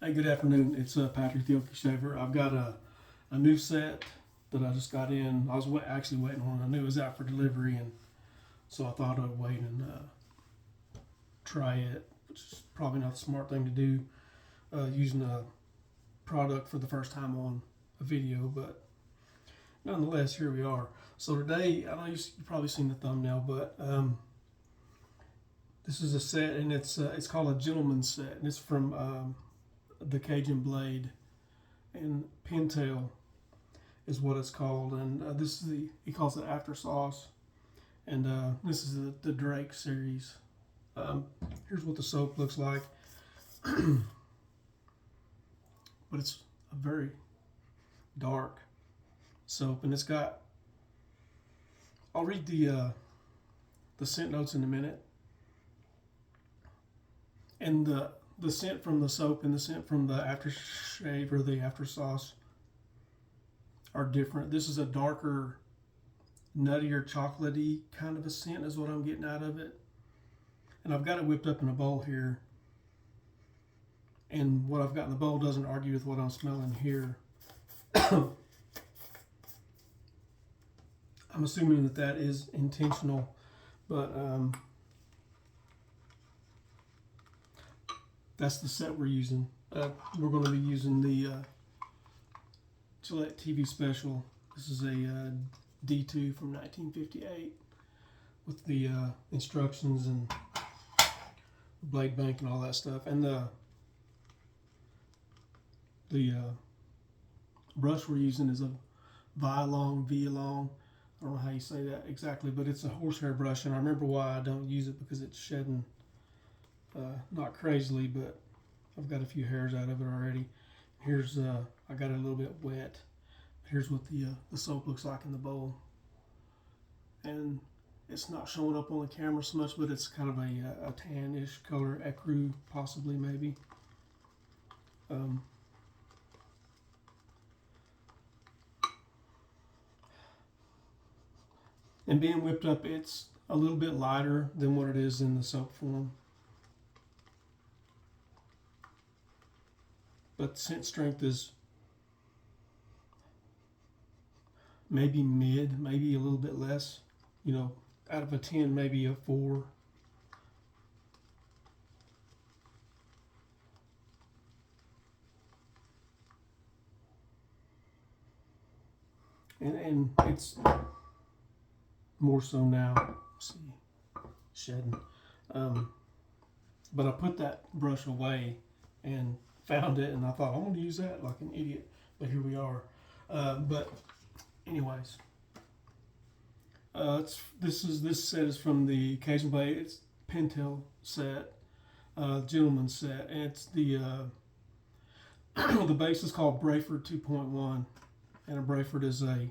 Hey, good afternoon. It's Patrick the Okie Shaver. I've got a new set that I just got in. I was actually waiting on it. I knew it was out for delivery, and so I thought I'd wait and try it, which is probably not the smart thing to do, using a product for the first time on a video, but nonetheless, here we are. So today, I know you've probably seen the thumbnail, but this is a set, and it's called a gentleman's set, and it's from the Cajun blade, and Pintail is what it's called, and this is he calls it after sauce, and this is the Drake series. Here's what the soap looks like, but it's a very dark soap, and it's got, I'll read the scent notes in a minute, and the scent from the soap and the scent from the aftershave or the after sauce are different. This is a darker, nuttier, chocolatey kind of a scent is what I'm getting out of it. And I've got it whipped up in a bowl here. And what I've got in the bowl doesn't argue with what I'm smelling here. I'm assuming that that is intentional, but that's the set we're using. We're going to be using the Gillette TV Special. This is a D2 from 1958 with the instructions and the blade bank and all that stuff. And the brush we're using is a Vialong. I don't know how you say that exactly, but it's a horsehair brush, and I remember why I don't use it, because it's shedding not crazily, but I've got a few hairs out of it already. Here's I got it a little bit wet. Here's what the soap looks like in the bowl, and it's not showing up on the camera so much, but it's kind of a tannish color, ecru possibly, maybe. And being whipped up, it's a little bit lighter than what it is in the soap form. But scent strength is maybe mid, maybe a little bit less. You know, out of a 10, maybe a 4. And it's more so now. Let's see, shedding. But I put that brush away and found it, and I thought I'm going to use that like an idiot, but here we are. But anyways, this set is from the Cajun blade. It's Pintail set, gentleman's set, and it's the the base is called Brayford 2.1, and a Brayford is a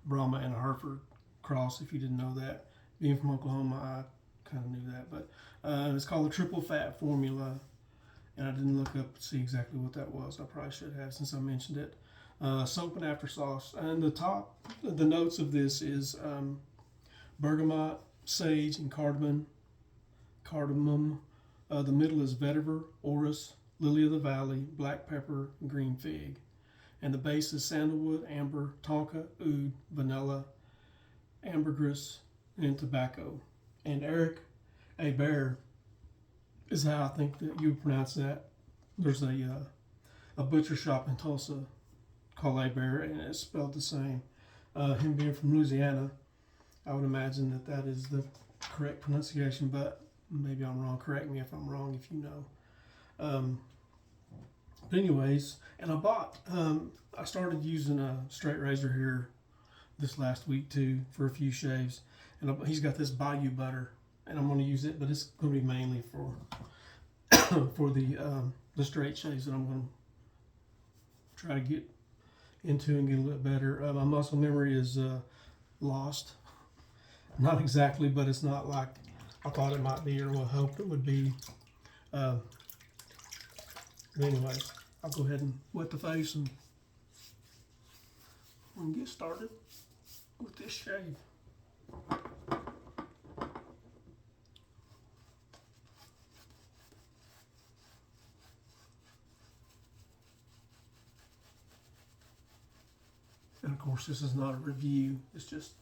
Brahma and a Hereford cross. If you didn't know that, being from Oklahoma, I kind of knew that, but it's called the triple fat formula. And I didn't look up to see exactly what that was. I probably should have, since I mentioned it. Soap and after sauce. And the notes of this is bergamot, sage, and cardamom. The middle is vetiver, orris, lily of the valley, black pepper, and green fig. And the base is sandalwood, amber, tonka, oud, vanilla, ambergris, and tobacco. And Eric A. Bear is how I think that you would pronounce that. There's a butcher shop in Tulsa called A Bear, and it's spelled the same. Him being from Louisiana, I would imagine that that is the correct pronunciation, but maybe I'm wrong. Correct me if I'm wrong, if you know. But anyways, and I started using a straight razor here this last week too for a few shaves, and he's got this Bayou butter, and I'm going to use it, but it's going to be mainly for for the straight shaves that I'm going to try to get into and get a little bit better. My muscle memory is lost. Not exactly, but it's not like I thought it might be or what I hoped it would be. But anyway, I'll go ahead and wet the face and we can get started with this shave. And of course, this is not a review. It's just,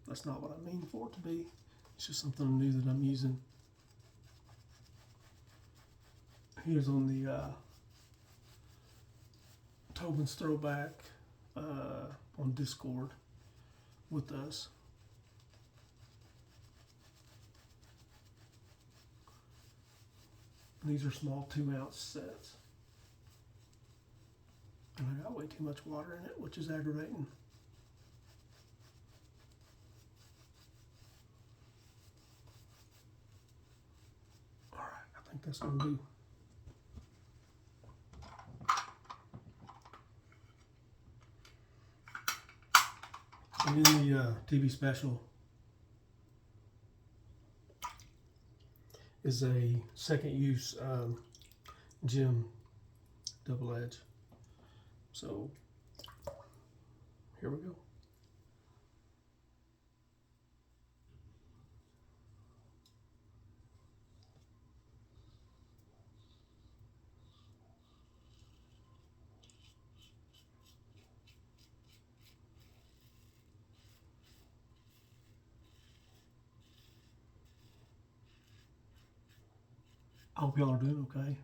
that's not what I mean for it to be. It's just something new that I'm using. Here's on the Tobin's Throwback on Discord with us. These are small 2-ounce sets. And I got way too much water in it, which is aggravating. Alright, I think that's going to do. And in the TV special is a second use gem double edge. So here we go. I hope y'all are doing okay.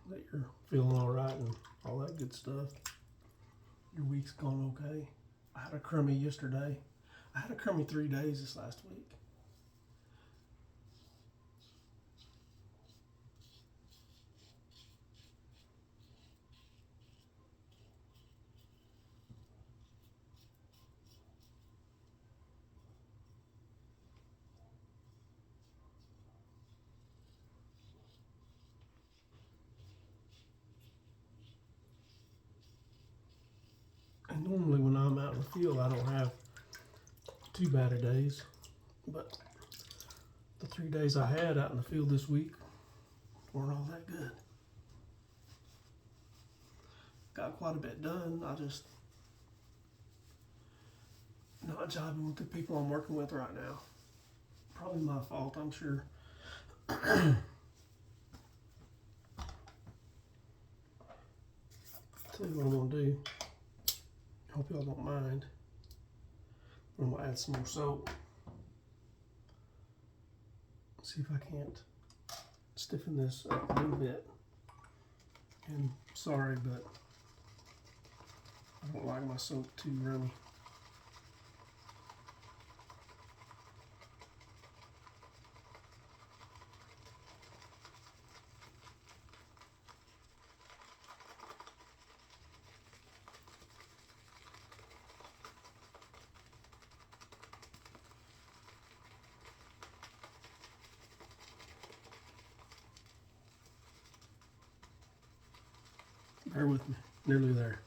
That you're feeling all right and all that good stuff. Your week's gone okay. I had a crummy yesterday. I had a crummy 3 days this last week. And normally when I'm out in the field, I don't have too bad of days, but the 3 days I had out in the field this week weren't all that good. Got quite a bit done. I just not jiving with the people I'm working with right now. Probably my fault, I'm sure. Tell you what I'm gonna do. Hope y'all don't mind. I'm gonna add some more soap. See if I can't stiffen this up a little bit. And sorry, but I don't like my soap too runny. Bear with me, nearly there.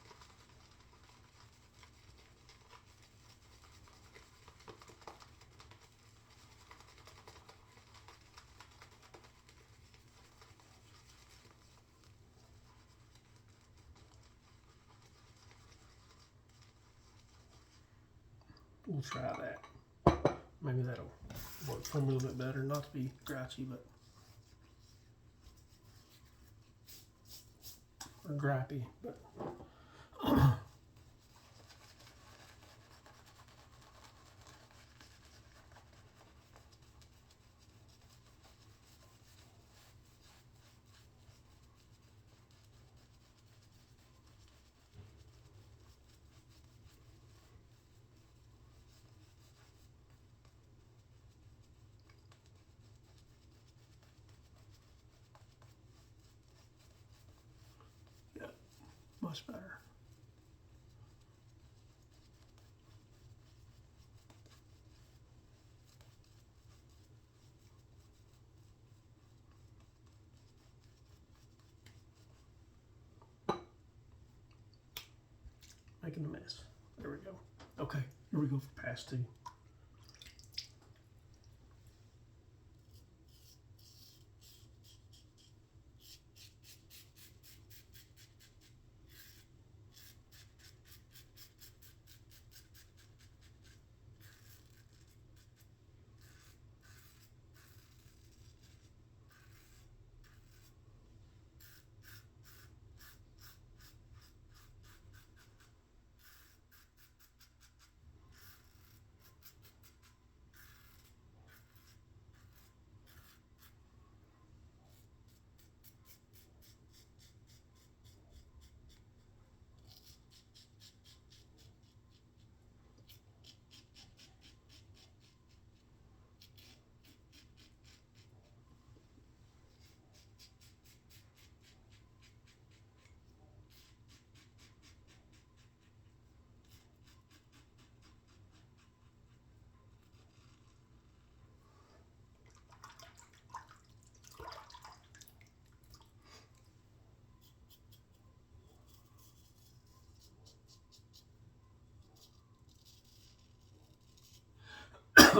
We'll try that. Maybe that'll work for me a little bit better. Not to be grouchy, but or grappy, but yeah, much better. Making a mess. There we go. Okay, here we go for pass 2.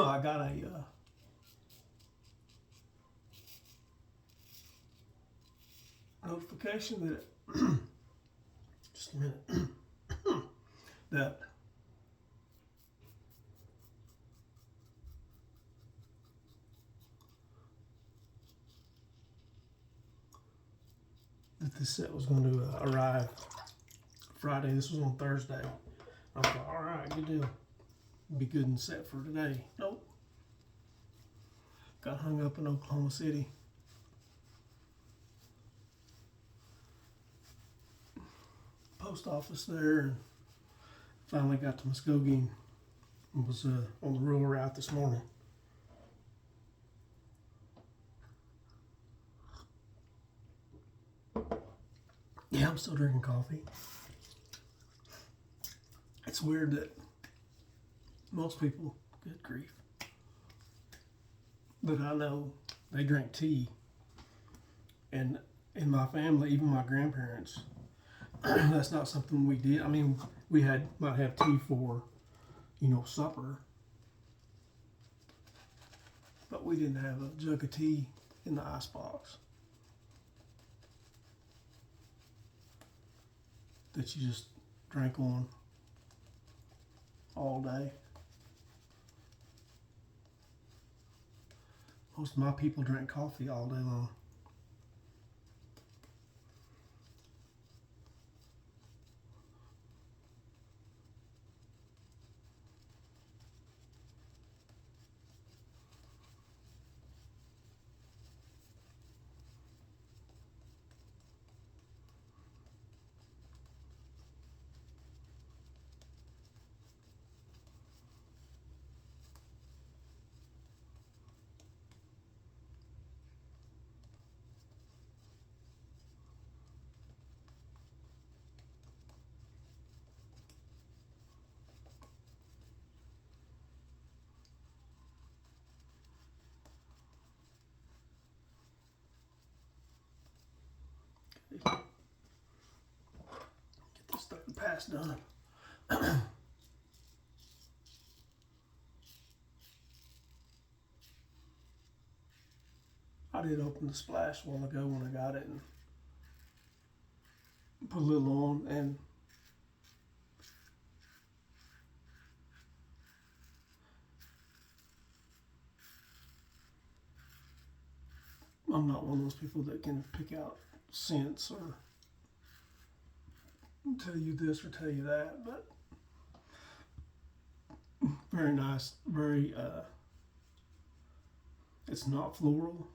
I got a notification that just a minute that this set was going to arrive Friday. This was on Thursday. I thought, all right, good deal. Be good and set for today. Nope. Got hung up in Oklahoma City. Post office there, and finally got to Muskogee and was on the rural route this morning. Yeah, I'm still drinking coffee. It's weird that most people, good grief, that I know, they drink tea. And in my family, even my grandparents, that's not something we did. I mean, we might have tea for, supper. But we didn't have a jug of tea in the icebox that you just drank on all day. Most of my people drink coffee all day long. Get this third pass done. I did open the splash a while ago when I got it and put a little on, and I'm not one of those people that can pick out scents or tell you this or tell you that, but very nice, very, it's not floral,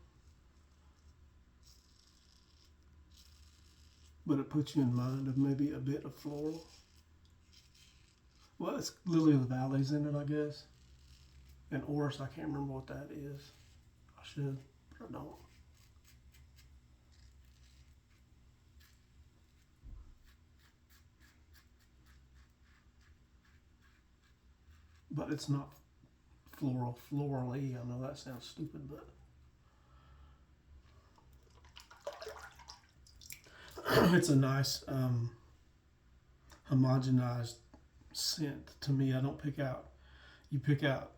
but it puts you in mind of maybe a bit of floral. Well, it's Lily of the Valley's in it, I guess. And Orris, I can't remember what that is. I should, but I don't. But it's not florally. I know that sounds stupid, but it's a nice homogenized scent to me. I don't pick out. You pick out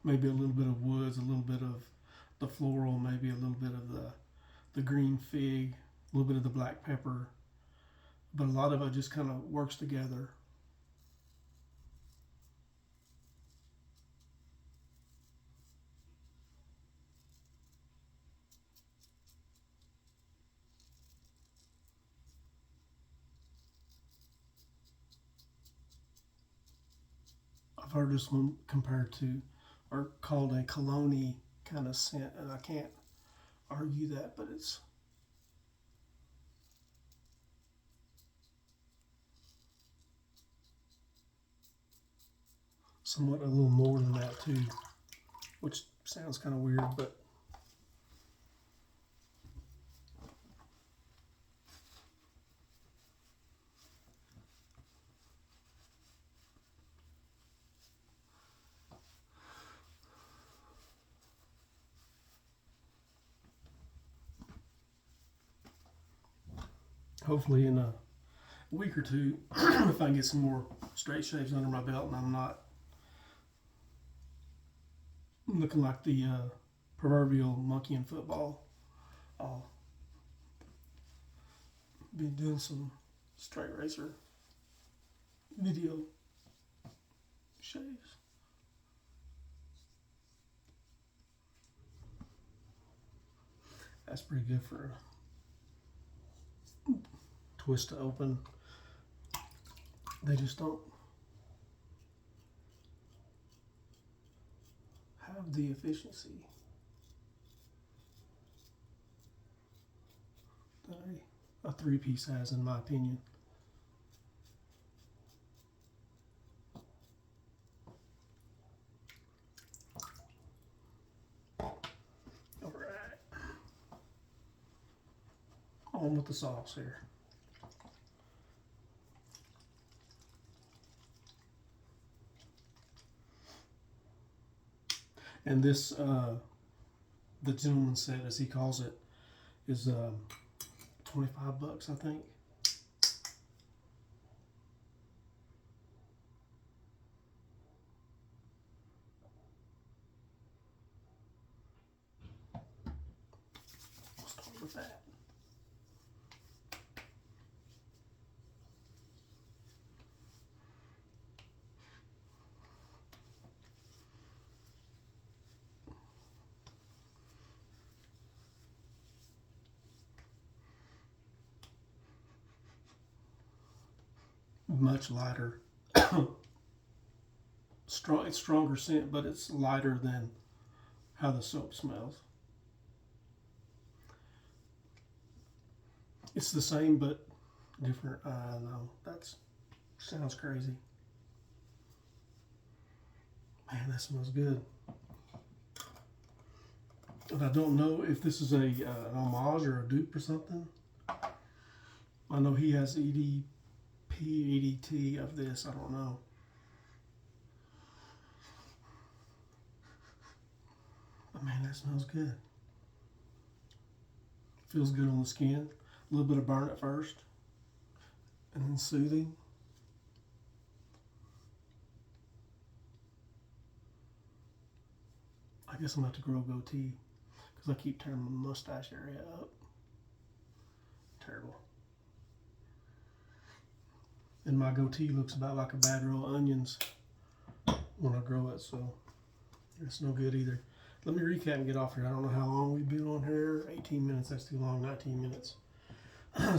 maybe a little bit of woods, a little bit of the floral, maybe a little bit of the green fig, a little bit of the black pepper, but a lot of it just kind of works together. I've heard this one compared to, or called a cologne kind of scent, and I can't argue that, but it's somewhat a little more than that too, which sounds kind of weird, but hopefully in a week or two, if I can get some more straight shaves under my belt and I'm not looking like the proverbial monkey in football. I'll be doing some straight razor video shaves. That's pretty good for a twist to open. They just don't have the efficiency that a three-piece has, in my opinion. All right, on with the sauce here. And this, the gentleman's set, as he calls it, is $25, I think. We'll start with that. Much lighter. It's stronger scent, but it's lighter than how the soap smells. It's the same but different. I know that sounds crazy. Man, that smells good. And I don't know if this is an homage or a dupe or something. I know he has EDP, EDT of this. I don't know. But man, that smells good. Feels good on the skin. A little bit of burn at first, and then soothing. I guess I'm going to have to grow a goatee because I keep tearing my mustache area up. Terrible. And my goatee looks about like a bad row of onions when I grow it, so it's no good either. Let me recap and get off here. I don't know how long we've been on here. 18 minutes, that's too long. 19 minutes.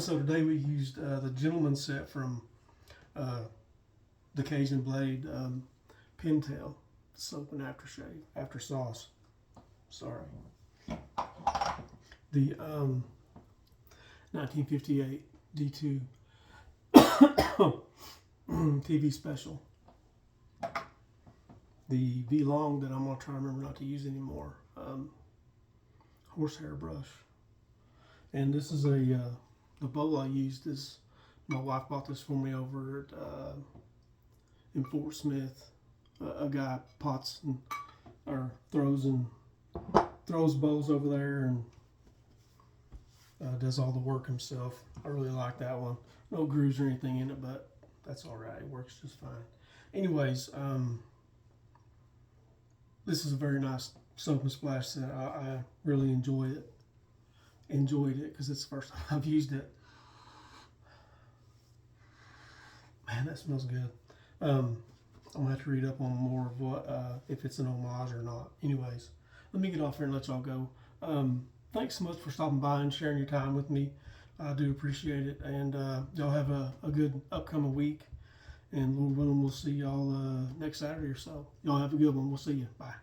So today we used the gentleman's set from the Cajun Blade Pintail soap and aftershave, after sauce. Sorry. The 1958 D2 TV special. The V-Long that I'm going to try and remember not to use anymore. Horsehair brush. And this is the bowl I used is, my wife bought this for me over at, in Fort Smith. A guy pots and, or throws bowls over there and does all the work himself. I really like that one. No grooves or anything in it, but that's all right. It works just fine. Anyways, this is a very nice soap and splash set. I really enjoyed it because it's the first time I've used it. Man, that smells good. I'm gonna have to read up on more of what if it's an homage or not. Anyways, let me get off here and let y'all go. Thanks so much for stopping by and sharing your time with me. I do appreciate it, and y'all have a good upcoming week. And Lord willing, we'll see y'all next Saturday or so. Y'all have a good one. We'll see you. Bye.